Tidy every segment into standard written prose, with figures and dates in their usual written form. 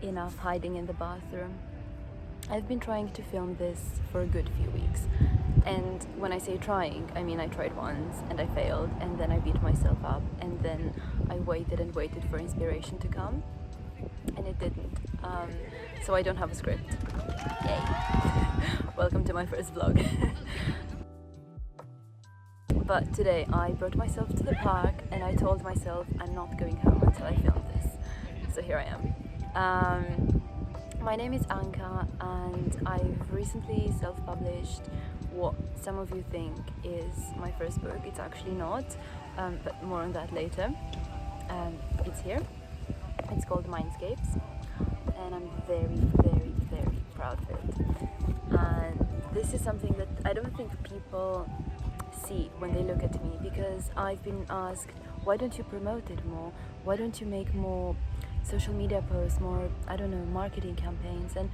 enough hiding in the bathroom. I've been trying to film this for a good few weeks, and when I say trying, I mean I tried once and I failed, and then I beat myself up, and then I waited and waited for inspiration to come, and it didn't. So I don't have a script. Yay! Welcome to my first vlog. But today I brought myself to the park and I told myself I'm not going home until I film this. So here I am. My name is Anka and I've recently self-published what some of you think is my first book. It's actually not, but more on that later. It's here. It's called Mindscapes and I'm very proud of it. And this is something that I don't think people see when they look at me, because I've been asked, why don't you promote it more? Why don't you make more social media posts, more, I don't know, marketing campaigns? And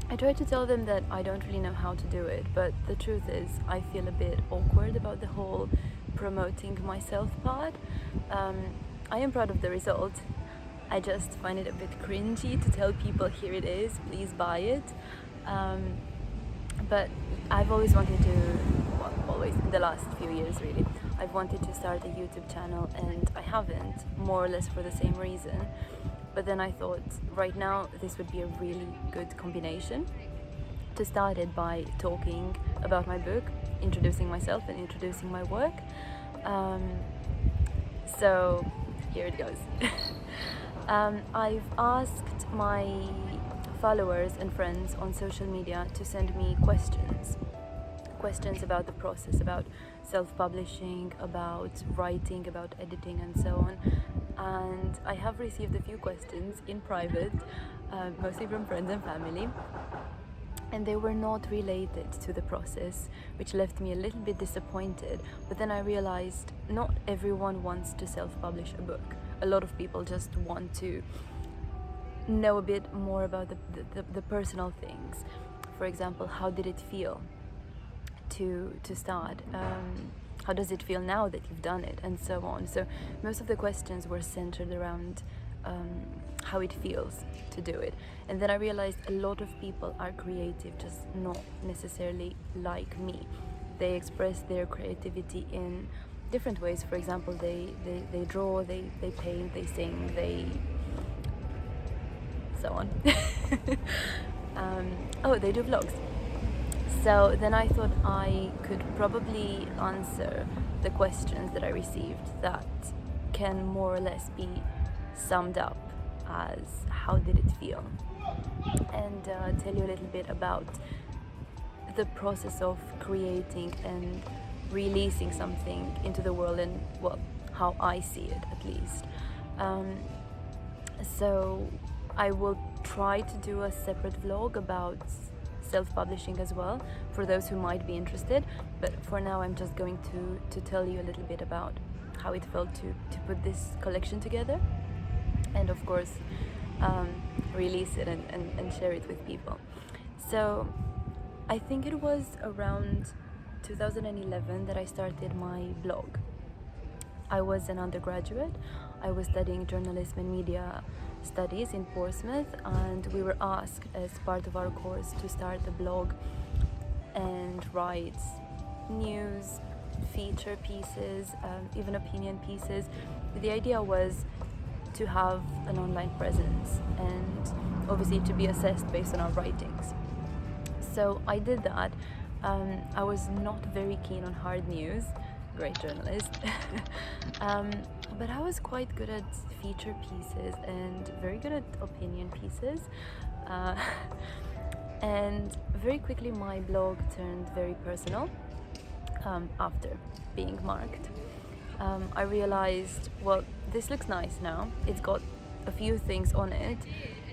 I try to tell them that I don't really know how to do it, but the truth is I feel a bit awkward about the whole promoting myself part. I am proud of the result. I just find it a bit cringy to tell people, here it is, please buy it. But I've always wanted to, well, always, in the last few years really, I've wanted to start a YouTube channel and I haven't, more or less for the same reason. But then I thought, right now, this would be a really good combination to start it by talking about my book, introducing myself and introducing my work. So here it goes. I've asked my followers and friends on social media to send me questions about the process, about self-publishing, about writing, about editing and so on. And I have received a few questions in private, mostly from friends and family, and they were not related to the process, which left me a little bit disappointed. But then I realized not everyone wants to self-publish a book. A lot of people just want to know a bit more about the personal things. For example, how did it feel to start? How does it feel now that you've done it, and so on. So most of the questions were centered around how it feels to do it. And then I realized a lot of people are creative, just not necessarily like me. They express their creativity in different ways. For example, they draw, they paint, they sing, they so on. They do vlogs. So then I thought I could probably answer the questions that I received that can more or less be summed up as how did it feel, and tell you a little bit about the process of creating and releasing something into the world, and well, how I see it at least. So I will try to do a separate vlog about self-publishing as well, for those who might be interested, but for now I'm just going to tell you a little bit about how it felt to put this collection together, and of course release it and share it with people. So I think it was around 2011 that I started my blog. I was an undergraduate. I was studying journalism and media studies in Portsmouth, and we were asked as part of our course to start a blog and write news, feature pieces, even opinion pieces. The idea was to have an online presence and obviously to be assessed based on our writings. So I did that. I was not very keen on hard news, great journalist, but I was quite good at feature pieces and very good at opinion pieces. And very quickly my blog turned very personal after being marked. I realized, well, this looks nice now. It's got a few things on it.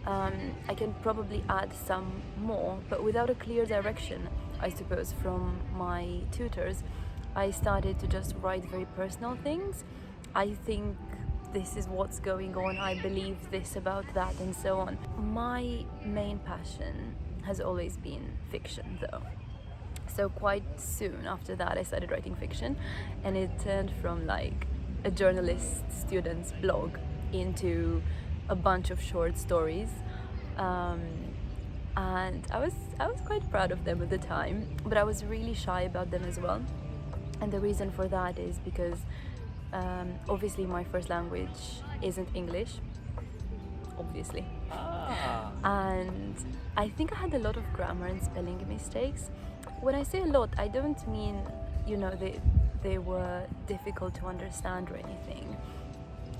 I can probably add some more, but without a clear direction, I suppose, from my tutors. I started to just write very personal things. I think this is what's going on, I believe this about that, and so on. My main passion has always been fiction though. So quite soon after that I started writing fiction, and it turned from like a journalist student's blog into a bunch of short stories um, and I was quite proud of them at the time, but I was really shy about them as well. And the reason for that is because obviously my first language isn't English, obviously. And I think I had a lot of grammar and spelling mistakes. When I say a lot, I don't mean, they were difficult to understand or anything,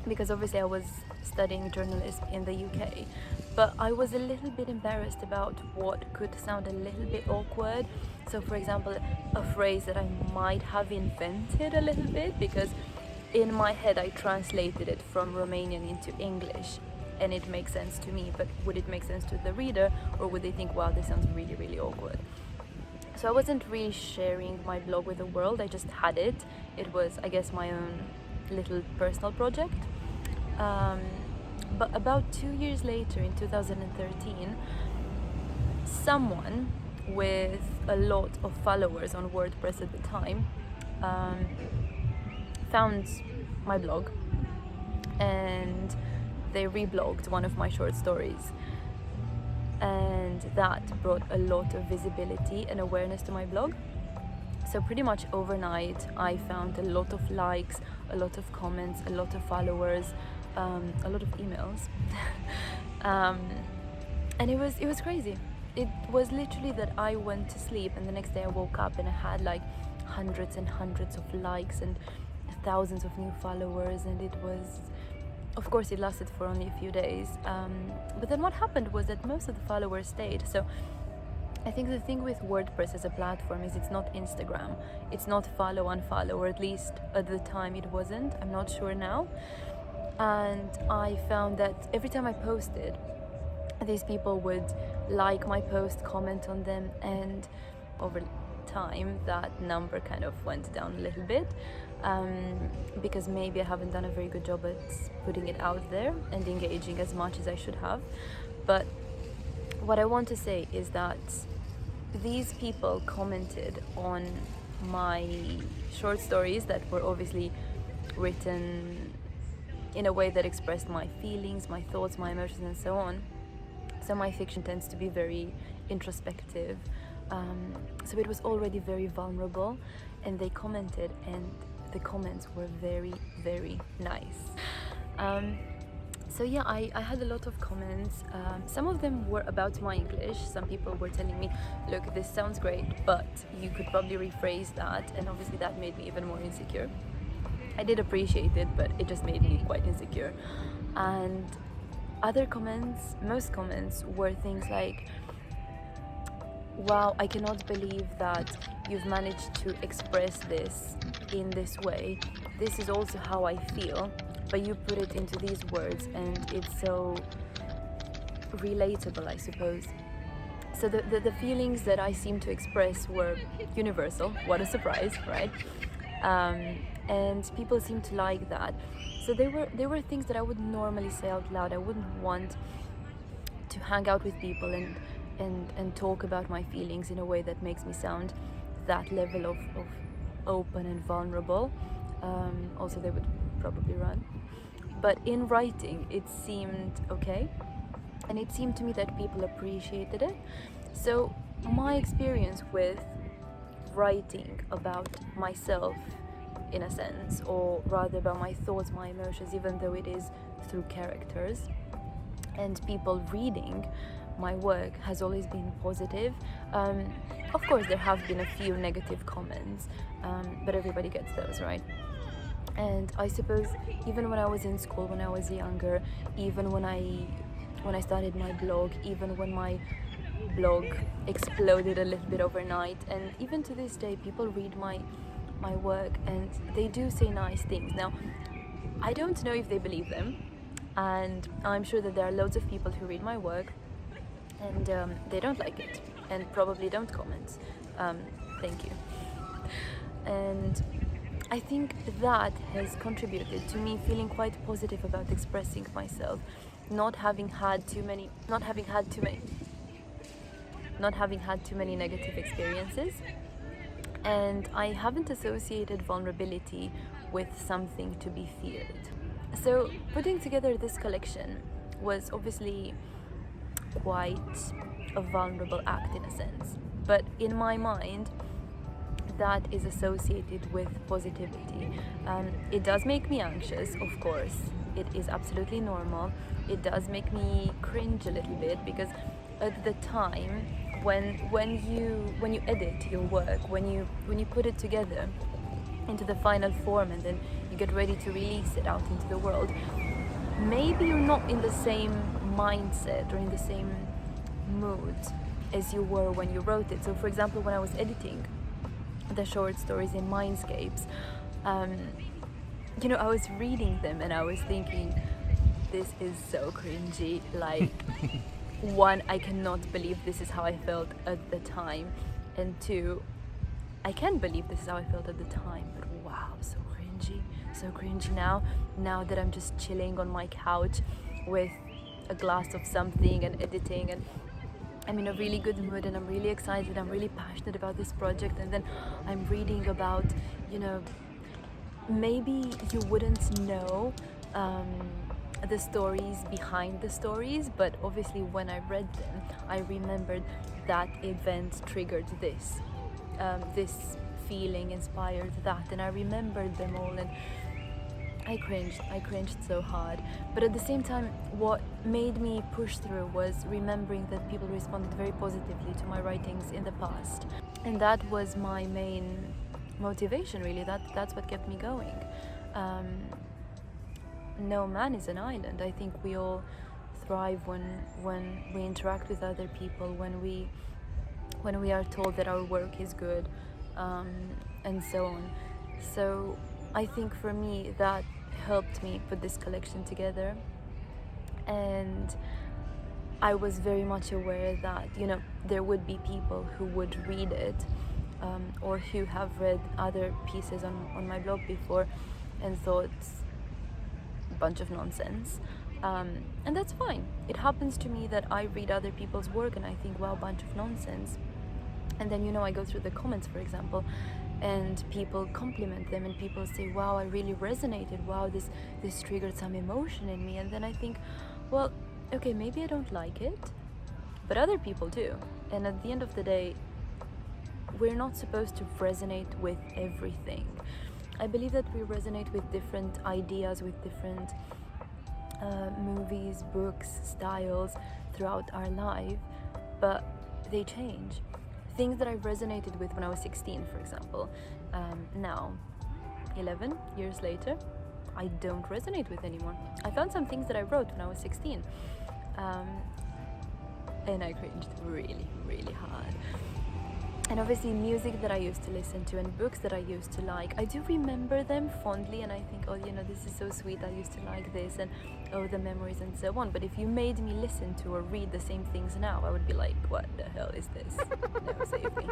because obviously I was studying journalism in the UK, but I was a little bit embarrassed about what could sound a little bit awkward. So for example, a phrase that I might have invented a little bit, because in my head I translated it from Romanian into English, and it makes sense to me, but would it make sense to the reader, or would they think, wow, this sounds really, really awkward? So I wasn't really sharing my blog with the world, I just had it. It was, I guess, my own little personal project. But about 2 years later, in 2013, someone with a lot of followers on WordPress at the time found my blog, and they reblogged one of my short stories, and that brought a lot of visibility and awareness to my blog. So pretty much overnight I found a lot of likes, a lot of comments, a lot of followers, a lot of emails. And it was crazy. It was literally that I went to sleep and the next day I woke up and I had like hundreds and hundreds of likes and thousands of new followers, and it was, of course, it lasted for only a few days, but then what happened was that most of the followers stayed. So I think the thing with WordPress as a platform is it's not Instagram, it's not follow unfollow, or at least at the time it wasn't, I'm not sure now. And I found that every time I posted, these people would like my post, comment on them, and over time that number kind of went down a little bit, because maybe I haven't done a very good job at putting it out there and engaging as much as I should have. But what I want to say is that these people commented on my short stories that were obviously written in a way that expressed my feelings, my thoughts, my emotions, and so on. So my fiction tends to be very introspective, so it was already very vulnerable, and they commented, and the comments were very, very nice. So yeah, I had a lot of comments. Some of them were about my English. Some people were telling me, look, this sounds great, but you could probably rephrase that, and obviously that made me even more insecure. I did appreciate it, but it just made me quite insecure. And other comments, most comments, were things like, wow, I cannot believe that you've managed to express this in this way. This is also how I feel, but you put it into these words and it's so relatable, I suppose. So the feelings that I seemed to express were universal. What a surprise, right? And people seemed to like that. So there were things that I would normally say out loud. I wouldn't want to hang out with people and talk about my feelings in a way that makes me sound that level of open and vulnerable. Also, they would probably run. But in writing, it seemed okay. And it seemed to me that people appreciated it. So my experience with writing about myself, in a sense, or rather about my thoughts, my emotions, even though it is through characters, and people reading my work, has always been positive. Of course, there have been a few negative comments, but everybody gets those, right? And I suppose even when I was in school, when I was younger, even when I started my blog, even when my blog exploded a little bit overnight, and even to this day, people read my work and they do say nice things. Now, I don't know if they believe them, and I'm sure that there are loads of people who read my work and they don't like it and probably don't comment. Thank you. And I think that has contributed to me feeling quite positive about expressing myself, not having had too many negative experiences. And I haven't associated vulnerability with something to be feared. So putting together this collection was obviously quite a vulnerable act in a sense. But in my mind, that is associated with positivity. It does make me anxious, of course. It is absolutely normal. It does make me cringe a little bit because at the time when you edit your work, when you put it together into the final form and then you get ready to release it out into the world, maybe you're not in the same mindset or in the same mood as you were when you wrote it. So for example, when I was editing the short stories in Mindscapes, I was reading them and I was thinking, this is so cringy. Like, one, I cannot believe this is how I felt at the time, and two, I can believe this is how I felt at the time, but wow, so cringy now that I'm just chilling on my couch with a glass of something and editing, and I'm in a really good mood and I'm really excited, I'm really passionate about this project, and then I'm reading about, maybe you wouldn't know the stories behind the stories, but obviously when I read them, I remembered that event triggered this. This feeling inspired that, and I remembered them all, and I cringed so hard. But at the same time, what made me push through was remembering that people responded very positively to my writings in the past, and that was my main motivation, really. That's what kept me going. No man is an island. I think we all thrive when we interact with other people, when we are told that our work is good, and so on. So I think for me that helped me put this collection together, and I was very much aware that there would be people who would read it, or who have read other pieces on my blog before and thought a bunch of nonsense, and that's fine. It happens to me that I read other people's work and I think, wow, bunch of nonsense, and then I go through the comments, for example, and people compliment them and people say, wow, I really resonated, wow, this triggered some emotion in me, and then I think, well, okay, maybe I don't like it, but other people do, and at the end of the day, we're not supposed to resonate with everything. I believe that we resonate with different ideas, with different movies, books, styles throughout our life, but they change. Things that I resonated with when I was 16, for example, now, 11 years later, I don't resonate with anymore. I found some things that I wrote when I was 16, and I cringed really, really hard. And obviously music that I used to listen to and books that I used to like, I do remember them fondly, and I think, oh, this is so sweet, I used to like this, and oh, the memories and so on. But if you made me listen to or read the same things now, I would be like, what the hell is this? No, save me.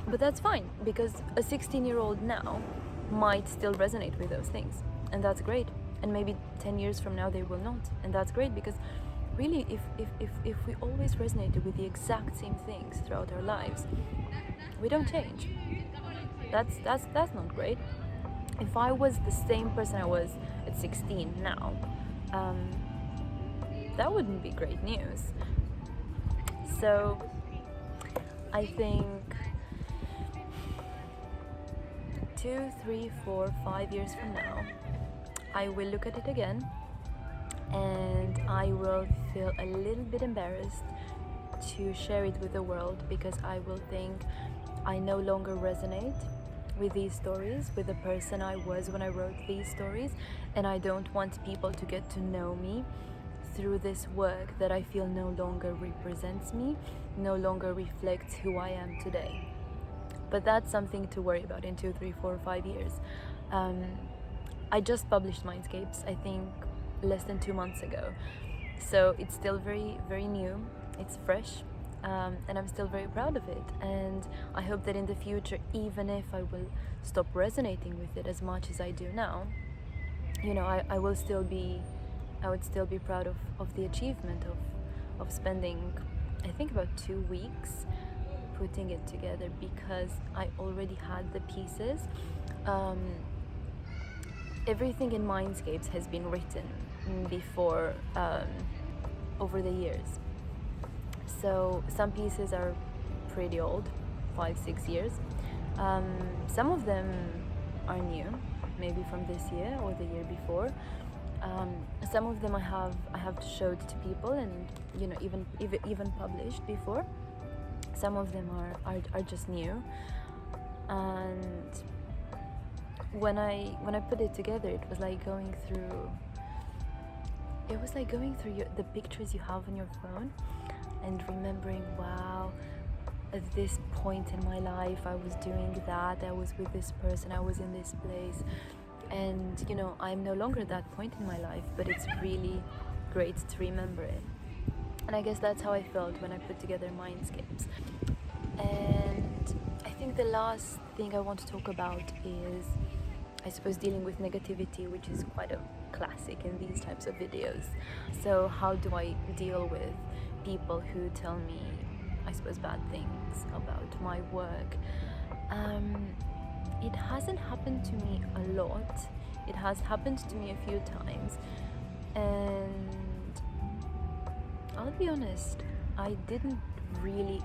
But that's fine, because a 16-year-old now might still resonate with those things, and that's great. And maybe 10 years from now they will not, and that's great, because really, if we always resonated with the exact same things throughout our lives, we don't change. That's not great. If I was the same person I was at 16 now, that wouldn't be great news. So I think 2, 3, 4, 5 years from now, I will look at it again, and I will feel a little bit embarrassed to share it with the world, because I will think I no longer resonate with these stories, with the person I was when I wrote these stories, and I don't want people to get to know me through this work that I feel no longer represents me, no longer reflects who I am today. But that's something to worry about in 2, 3, 4, 5 years. I just published Mindscapes, I think less than 2 months ago, so it's still very, very new, it's fresh, and I'm still very proud of it, and I hope that in the future, even if I will stop resonating with it as much as I do now, I would still be proud of the achievement of spending, I think, about 2 weeks putting it together, because I already had the pieces. Everything in Mindscapes has been written before, over the years. So some pieces are pretty old, 5-6 years. Some of them are new, maybe from this year or the year before. Some of them I have showed to people and even published before. Some of them are just new, and when I put it together, it was like going through the pictures you have on your phone and remembering, wow, at this point in my life I was doing that, I was with this person, I was in this place, and I'm no longer at that point in my life, but it's really great to remember it. And I guess that's how I felt when I put together Mindscapes. And I think the last thing I want to talk about is, I suppose, dealing with negativity, which is quite a classic in these types of videos. So how do I deal with people who tell me, I suppose, bad things about my work? It hasn't happened to me a lot. It has happened to me a few times, and I'll be honest, I didn't really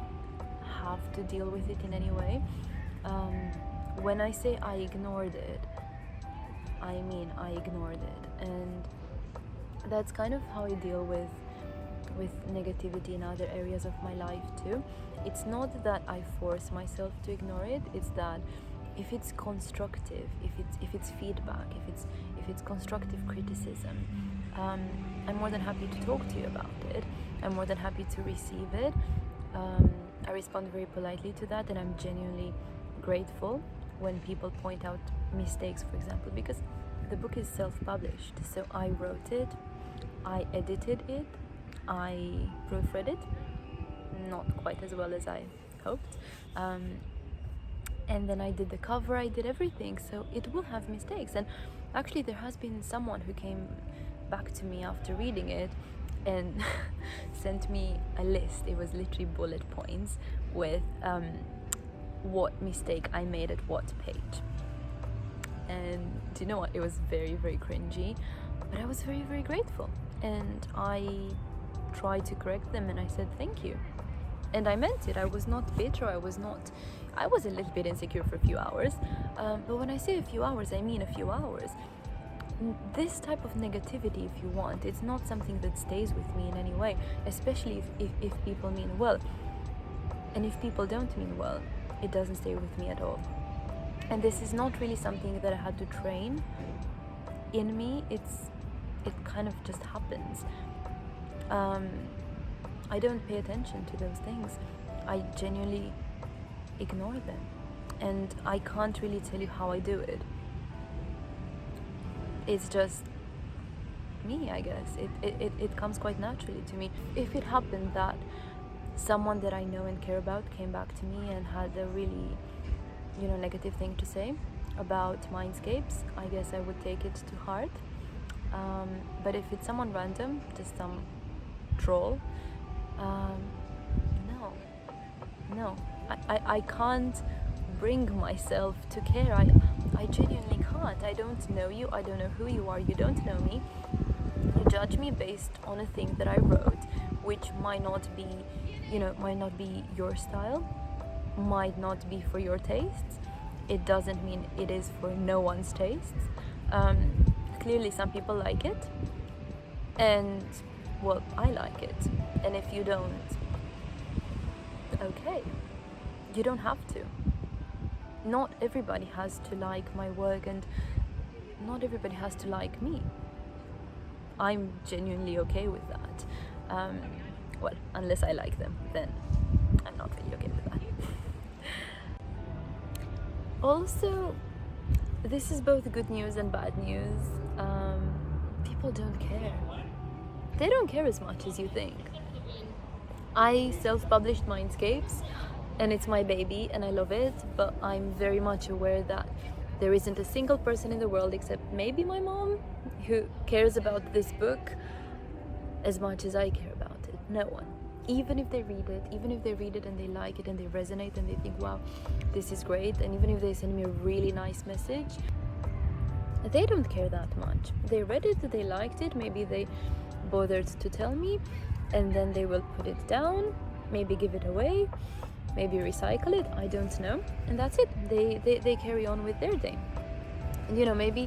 have to deal with it in any way. When I say I ignored it, I mean I ignored it, and that's kind of how I deal with negativity in other areas of my life too. It's not that I force myself to ignore it, it's that if it's constructive, if it's feedback, if it's constructive criticism, I'm more than happy to talk to you about it. I'm more than happy to receive it. I respond very politely to that, and I'm genuinely grateful when people point out mistakes, for example, because the book is self-published, so I wrote it, I edited it, I proofread it, not quite as well as I hoped, and then I did the cover, I did everything, so it will have mistakes. And actually there has been someone who came back to me after reading it and sent me a list. It was literally bullet points with what mistake I made at what page. And do you know what? It was very, very cringy, but I was very, very grateful. And I tried to correct them, and I said thank you. And I meant it. I was not bitter. I was a little bit insecure for a few hours. But when I say a few hours, I mean a few hours. This type of negativity, if you want, it's not something that stays with me in any way, especially if people mean well. And if people don't mean well, it doesn't stay with me at all. And this is not really something that I had to train in me. It kind of just happens. I don't pay attention to those things. I genuinely ignore them. And I can't really tell you how I do it. It's just me, I guess. It comes quite naturally to me. If it happened that someone that I know and care about came back to me and had a really, negative thing to say about Mindscapes, I guess I would take it to heart. But if it's someone random, just some troll, no. I can't bring myself to care. I genuinely can't. I don't know you. I don't know who you are. You don't know me. You judge me based on a thing that I wrote, which might not be your style, might not be for your tastes. It doesn't mean it is for no one's tastes. Clearly some people like it, and well, I like it. And if you don't, okay, you don't have to. Not everybody has to like my work, and not everybody has to like me. I'm genuinely okay with that. Well, unless I like them, then I'm not really okay with that. Also, this is both good news and bad news. People don't care. They don't care as much as you think. I self-published Mindscapes, and it's my baby and I love it, but I'm very much aware that there isn't a single person in the world, except maybe my mom, who cares about this book as much as I care about it. No one. Even if they read it and they like it and they resonate and they think, wow, this is great, and even if they send me a really nice message, they don't care that much. They read it, they liked it, maybe they bothered to tell me, and then they will put it down, maybe give it away, maybe recycle it, I don't know. And that's it. They carry on with their day. And you know, maybe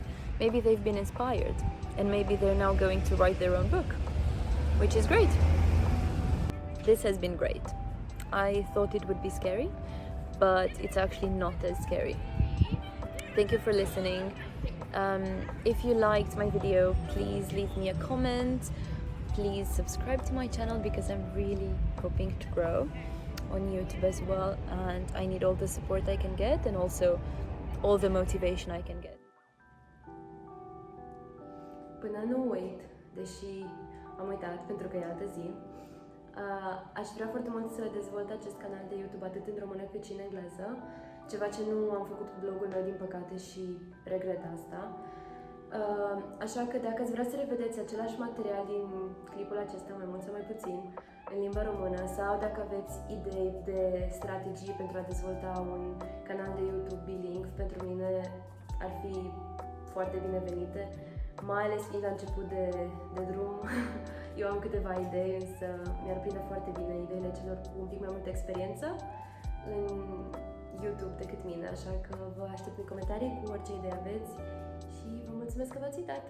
they've been inspired, and maybe they're now going to write their own book, which is great. This has been great. I thought it would be scary, but it's actually not as scary. Thank you for listening. If you liked my video, please leave me a comment. Please subscribe to my channel because I'm really hoping to grow on YouTube as well, and I need all the support I can get and also all the motivation I can get. Până nu uit, deși am uitat pentru că e altă zi, aș vrea foarte mult să dezvolt acest canal de YouTube atât în română cât și în engleză, ceva ce nu am făcut cu blogul meu din păcate și regret asta. Așa că dacă ați vrea să revedeți același material din clipul acesta, mai mult sau mai puțin, în limba română, sau dacă aveți idei de strategii pentru a dezvolta un canal de YouTube bilingv, pentru mine ar fi foarte binevenite, mai ales fiind la început de drum. Eu am câteva idei, însă mi-ar prinde foarte bine ideile celor cu un pic mai multă experiență în YouTube decât mine, așa că vă aștept în comentarii cu orice idee aveți și vă mulțumesc că v-ați uitat!